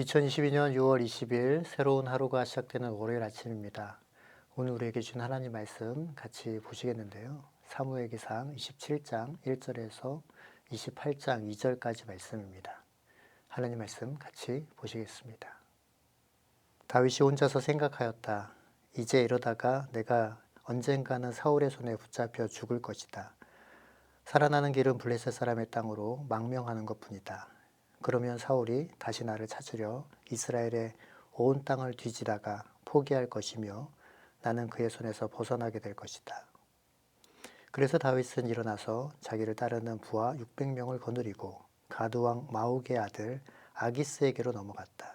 2022년 6월 20일 새로운 하루가 시작되는 월요일 아침입니다. 오늘 우리에게 준 하나님 말씀 같이 보시겠는데요. 사무엘기상 27장 1절에서 28장 2절까지 말씀입니다. 하나님 말씀 같이 보시겠습니다. 다윗이 혼자서 생각하였다. 이제 이러다가 내가 언젠가는 사울의 손에 붙잡혀 죽을 것이다. 살아나는 길은 블레셋 사람의 땅으로 망명하는 것뿐이다. 그러면 사울이 다시 나를 찾으려 이스라엘의 온 땅을 뒤지다가 포기할 것이며 나는 그의 손에서 벗어나게 될 것이다. 그래서 다윗은 일어나서 자기를 따르는 부하 600명을 거느리고 가드왕 마옥의 아들 아기스에게로 넘어갔다.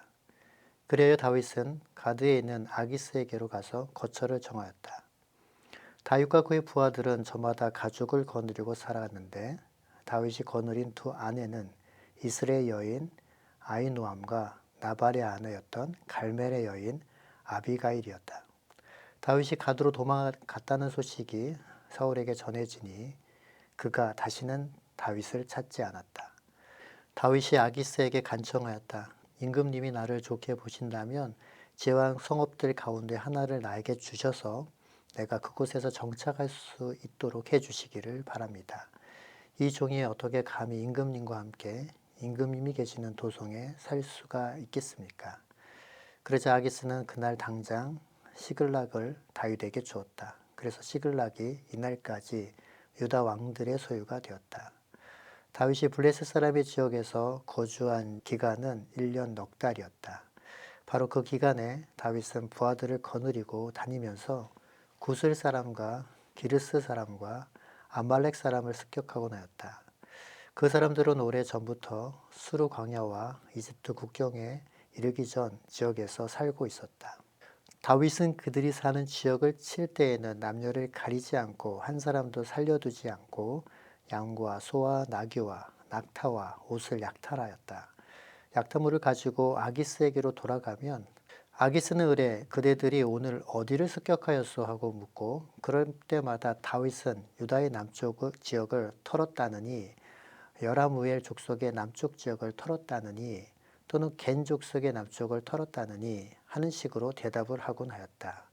그리하여 다윗은 가드에 있는 아기스에게로 가서 거처를 정하였다. 다윗과 그의 부하들은 저마다 가죽을 거느리고 살아갔는데 다윗이 거느린 두 아내는 이스라엘 여인 아히노암과 나발의 아내였던 갈멜의 여인 아비가일이었다. 다윗이 가드로 도망갔다는 소식이 사울에게 전해지니 그가 다시는 다윗을 찾지 않았다. 다윗이 아기스에게 간청하였다. 임금님이 나를 좋게 보신다면 제왕 성읍들 가운데 하나를 나에게 주셔서 내가 그곳에서 정착할 수 있도록 해주시기를 바랍니다. 이 종이 어떻게 감히 임금님과 함께 임금님이 계시는 도성에 살 수가 있겠습니까? 그러자 아기스는 그날 당장 시글락을 다윗에게 주었다. 그래서 시글락이 이날까지 유다 왕들의 소유가 되었다. 다윗이 블레셋 사람의 지역에서 거주한 기간은 1년 넉 달이었다. 바로 그 기간에 다윗은 부하들을 거느리고 다니면서 구슬 사람과 기르스 사람과 아말렉 사람을 습격하고 나였다. 그 사람들은 오래 전부터 수르 광야와 이집트 국경에 이르기 전 지역에서 살고 있었다. 다윗은 그들이 사는 지역을 칠 때에는 남녀를 가리지 않고 한 사람도 살려두지 않고 양과 소와 나귀와 낙타와 옷을 약탈하였다. 약탈물을 가지고 아기스에게로 돌아가면 아기스는 의뢰 그대들이 오늘 어디를 습격하였소 하고 묻고 그럴 때마다 다윗은 유다의 남쪽 지역을 털었다느니 여라무엘 족속의 남쪽 지역을 털었다느니 또는 겐 족속의 남쪽을 털었다느니 하는 식으로 대답을 하곤 하였다.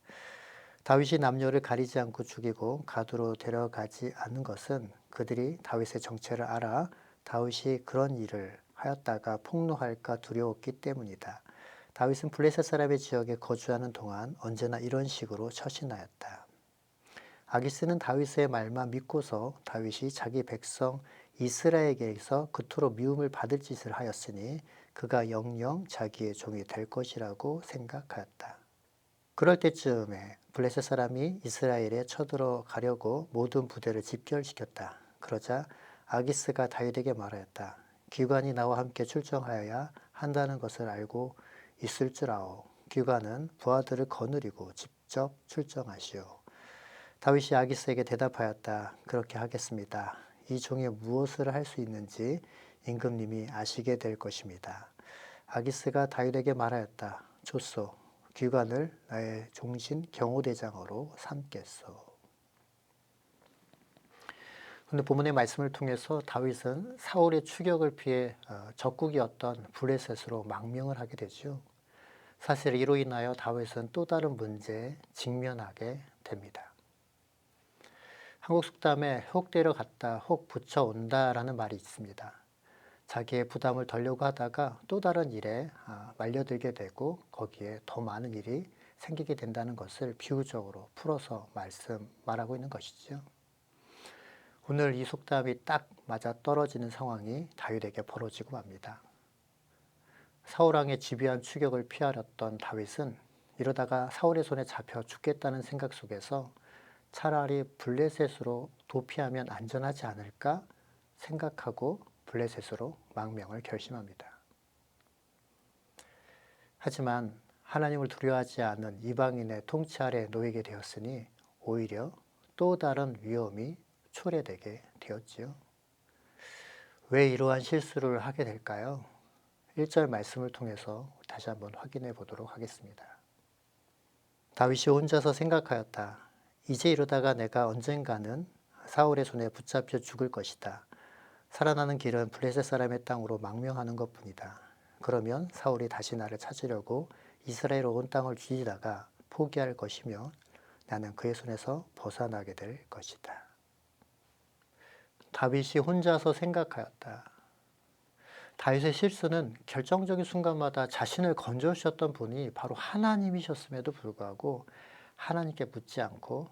다윗이 남녀를 가리지 않고 죽이고 가두로 데려가지 않은 것은 그들이 다윗의 정체를 알아 다윗이 그런 일을 하였다가 폭로할까 두려웠기 때문이다. 다윗은 블레셋 사람의 지역에 거주하는 동안 언제나 이런 식으로 처신하였다. 아기스는 다윗의 말만 믿고서 다윗이 자기 백성 이스라엘에게서 그토록 미움을 받을 짓을 하였으니 그가 영영 자기의 종이 될 것이라고 생각하였다. 그럴 때쯤에 블레셋 사람이 이스라엘에 쳐들어가려고 모든 부대를 집결시켰다. 그러자 아기스가 다윗에게 말하였다. 기관이 나와 함께 출정하여야 한다는 것을 알고 있을 줄 아오. 기관은 부하들을 거느리고 직접 출정하시오. 다윗이 아기스에게 대답하였다. 그렇게 하겠습니다. 이 종이 무엇을 할 수 있는지 임금님이 아시게 될 것입니다. 아기스가 다윗에게 말하였다. 좋소. 귀관을 나의 종신 경호대장으로 삼겠소. 오늘 본문의 말씀을 통해서 다윗은 사울의 추격을 피해 적국이었던 블레셋으로 망명을 하게 되죠. 사실 이로 인하여 다윗은 또 다른 문제에 직면하게 됩니다. 한국 속담에 혹 데려갔다 혹 붙여온다라는 말이 있습니다. 자기의 부담을 덜려고 하다가 또 다른 일에 말려들게 되고 거기에 더 많은 일이 생기게 된다는 것을 비유적으로 풀어서 말하고 있는 것이죠. 오늘 이 속담이 딱 맞아 떨어지는 상황이 다윗에게 벌어지고 맙니다. 사울왕의 집요한 추격을 피하렸던 다윗은 이러다가 사울의 손에 잡혀 죽겠다는 생각 속에서 차라리 블레셋으로 도피하면 안전하지 않을까 생각하고 블레셋으로 망명을 결심합니다. 하지만 하나님을 두려워하지 않는 이방인의 통치 아래 놓이게 되었으니 오히려 또 다른 위험이 초래되게 되었지요. 왜 이러한 실수를 하게 될까요? 1절 말씀을 통해서 다시 한번 확인해 보도록 하겠습니다. 다윗이 혼자서 생각하였다. 이제 이러다가 내가 언젠가는 사울의 손에 붙잡혀 죽을 것이다. 살아나는 길은 블레셋 사람의 땅으로 망명하는 것뿐이다. 그러면 사울이 다시 나를 찾으려고 이스라엘 온 땅을 뒤지다가 포기할 것이며 나는 그의 손에서 벗어나게 될 것이다. 다윗이 혼자서 생각하였다. 다윗의 실수는 결정적인 순간마다 자신을 건져주셨던 분이 바로 하나님이셨음에도 불구하고 하나님께 묻지 않고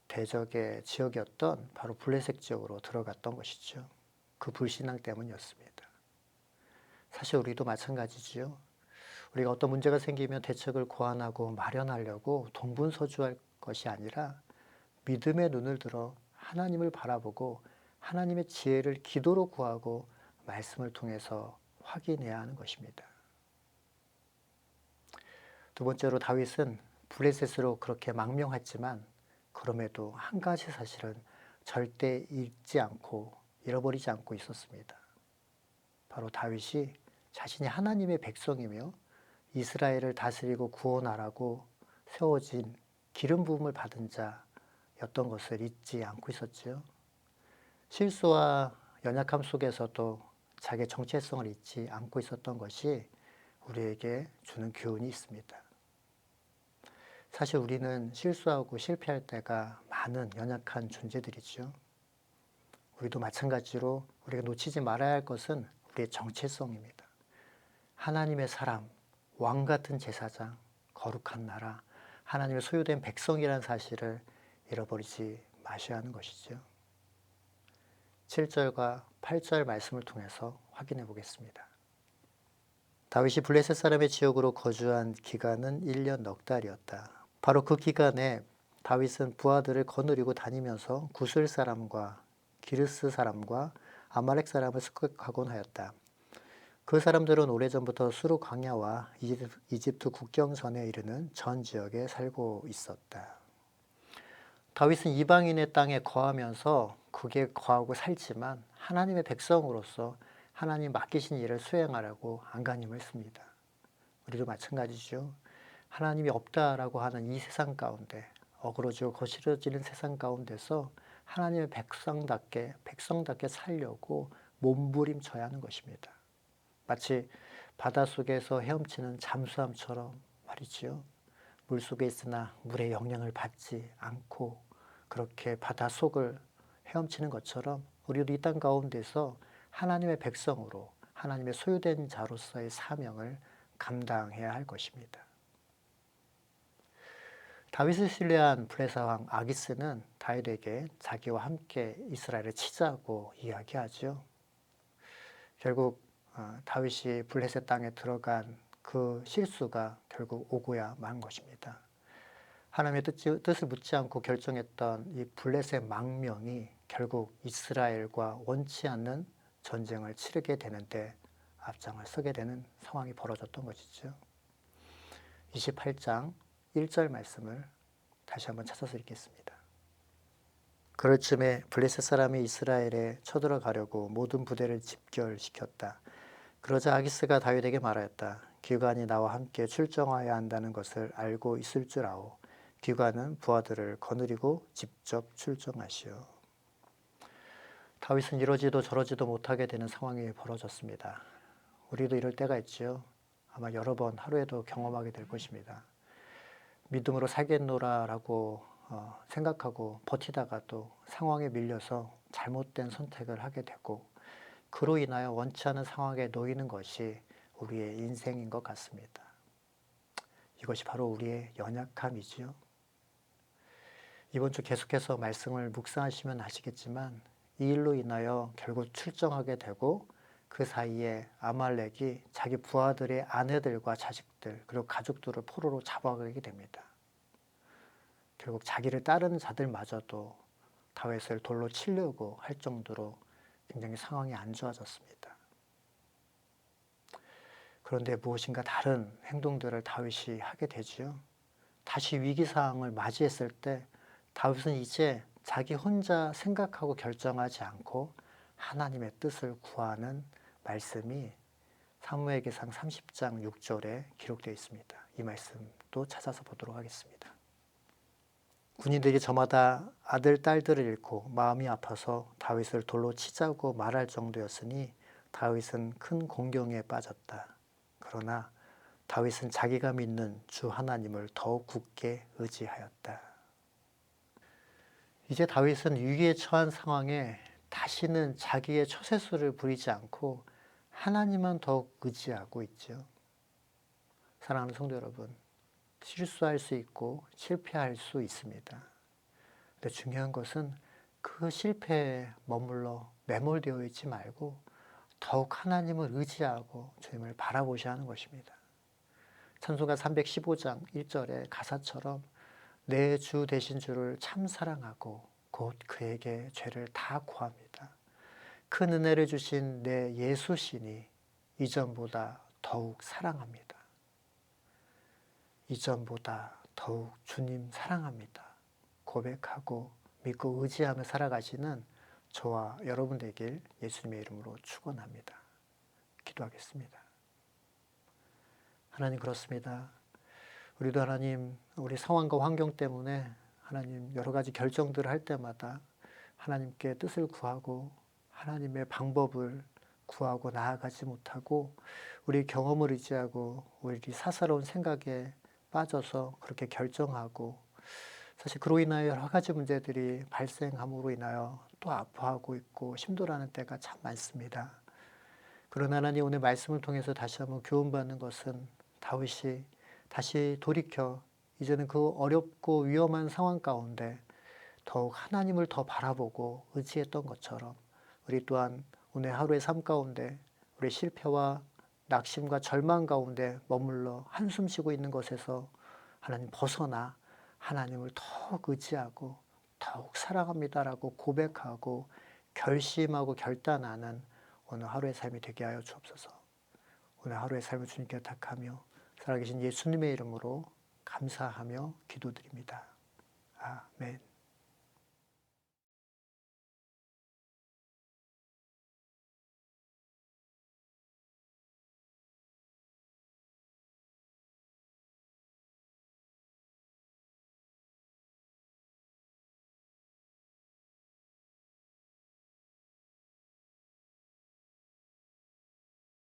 대적의 지역이었던 바로 블레셋 지역으로 들어갔던 것이죠. 그 불신앙 때문이었습니다. 사실 우리도 마찬가지지요. 우리가 어떤 문제가 생기면 대책을 고안하고 마련하려고 동분서주할 것이 아니라 믿음의 눈을 들어 하나님을 바라보고 하나님의 지혜를 기도로 구하고 말씀을 통해서 확인해야 하는 것입니다. 두 번째로 다윗은 블레셋으로 그렇게 망명했지만 그럼에도 한 가지 사실은 절대 잃어버리지 않고 있었습니다. 바로 다윗이 자신이 하나님의 백성이며 이스라엘을 다스리고 구원하라고 세워진 기름 부음을 받은 자였던 것을 잊지 않고 있었지요. 실수와 연약함 속에서도 자기의 정체성을 잊지 않고 있었던 것이 우리에게 주는 교훈이 있습니다. 사실 우리는 실수하고 실패할 때가 많은 연약한 존재들이죠. 우리도 마찬가지로 우리가 놓치지 말아야 할 것은 우리의 정체성입니다. 하나님의 사람, 왕 같은 제사장, 거룩한 나라, 하나님의 소유된 백성이라는 사실을 잃어버리지 마셔야 하는 것이죠. 7절과 8절 말씀을 통해서 확인해 보겠습니다. 다윗이 블레셋 사람의 지역으로 거주한 기간은 1년 넉 달이었다. 바로 그 기간에 다윗은 부하들을 거느리고 다니면서 구슬 사람과 기르스 사람과 아말렉 사람을 습격하곤 하였다. 그 사람들은 오래전부터 수르 광야와 이집트 국경선에 이르는 전 지역에 살고 있었다. 다윗은 이방인의 땅에 거하면서 그게 거하고 살지만 하나님의 백성으로서 하나님 맡기신 일을 수행하려고 안간힘을 씁니다. 우리도 마찬가지죠. 하나님이 없다라고 하는 이 세상 가운데 어그러지고 거칠어지는 세상 가운데서 하나님의 백성답게 살려고 몸부림쳐야 하는 것입니다. 마치 바닷속에서 헤엄치는 잠수함처럼 말이지요. 물속에 있으나 물의 영향을 받지 않고 그렇게 바닷속을 헤엄치는 것처럼 우리도 이 땅 가운데서 하나님의 백성으로 하나님의 소유된 자로서의 사명을 감당해야 할 것입니다. 다윗을 신뢰한 블레셋 왕 아기스는 다윗에게 자기와 함께 이스라엘을 치자고 이야기하죠. 결국 다윗이 블레셋 땅에 들어간 그 실수가 결국 오고야 만 것입니다. 하나님의 뜻을 묻지 않고 결정했던 이 블레셋 망명이 결국 이스라엘과 원치 않는 전쟁을 치르게 되는데 앞장을 서게 되는 상황이 벌어졌던 것이죠. 28장 1절 말씀을 다시 한번 찾아서 읽겠습니다. 그럴 즈음에 블레셋 사람이 이스라엘에 쳐들어가려고 모든 부대를 집결시켰다. 그러자 아기스가 다윗에게 말하였다. 기관이 나와 함께 출정하여야 한다는 것을 알고 있을 줄 아오. 기관은 부하들을 거느리고 직접 출정하시오. 다윗은 이러지도 저러지도 못하게 되는 상황이 벌어졌습니다. 우리도 이럴 때가 있지요. 아마 여러 번 하루에도 경험하게 될 것입니다. 믿음으로 살겠노라라고 생각하고 버티다가 또 상황에 밀려서 잘못된 선택을 하게 되고 그로 인하여 원치 않은 상황에 놓이는 것이 우리의 인생인 것 같습니다. 이것이 바로 우리의 연약함이지요. 이번 주 계속해서 말씀을 묵상하시면 아시겠지만 이 일로 인하여 결국 출정하게 되고 그 사이에 아말렉이 자기 부하들의 아내들과 자식들 그리고 가족들을 포로로 잡아가게 됩니다. 결국 자기를 따르는 자들마저도 다윗을 돌로 치려고 할 정도로 굉장히 상황이 안 좋아졌습니다. 그런데 무엇인가 다른 행동들을 다윗이 하게 되지요. 다시 위기상황을 맞이했을 때 다윗은 이제 자기 혼자 생각하고 결정하지 않고 하나님의 뜻을 구하는 말씀이 사무엘기상 30장 6절에 기록되어 있습니다. 이 말씀도 찾아서 보도록 하겠습니다. 군인들이 저마다 아들, 딸들을 잃고 마음이 아파서 다윗을 돌로 치자고 말할 정도였으니 다윗은 큰 공경에 빠졌다. 그러나 다윗은 자기가 믿는 주 하나님을 더욱 굳게 의지하였다. 이제 다윗은 위기에 처한 상황에 다시는 자기의 처세술을 부리지 않고 하나님만 더욱 의지하고 있죠. 사랑하는 성도 여러분, 실수할 수 있고 실패할 수 있습니다. 근데 중요한 것은 그 실패에 머물러 매몰되어 있지 말고 더욱 하나님을 의지하고 주님을 바라보셔야 하는 것입니다. 찬송가 315장 1절의 가사처럼 내 주 되신 주를 참 사랑하고 곧 그에게 죄를 다 고합니다. 큰 은혜를 주신 내 예수시니 이전보다 더욱 사랑합니다. 이전보다 더욱 주님 사랑합니다. 고백하고 믿고 의지하며 살아가시는 저와 여러분 되길 예수님의 이름으로 축원합니다. 기도하겠습니다. 하나님, 그렇습니다. 우리도 하나님, 우리 상황과 환경 때문에 하나님 여러 가지 결정들을 할 때마다 하나님께 뜻을 구하고 하나님의 방법을 구하고 나아가지 못하고 우리 경험을 의지하고 우리 사사로운 생각에 빠져서 그렇게 결정하고, 사실 그로 인하여 여러 가지 문제들이 발생함으로 인하여 또 아파하고 있고 힘들어하는 때가 참 많습니다. 그러나 하나님, 오늘 말씀을 통해서 다시 한번 교훈받는 것은 다윗이 다시 돌이켜 이제는 그 어렵고 위험한 상황 가운데 더욱 하나님을 더 바라보고 의지했던 것처럼 우리 또한 오늘 하루의 삶 가운데 우리 실패와 낙심과 절망 가운데 머물러 한숨 쉬고 있는 것에서 하나님 벗어나 하나님을 더욱 의지하고 더욱 사랑합니다라고 고백하고 결심하고 결단하는 오늘 하루의 삶이 되게 하여 주옵소서. 오늘 하루의 삶을 주님께 탁하며 살아계신 예수님의 이름으로 감사하며 기도드립니다. 아멘.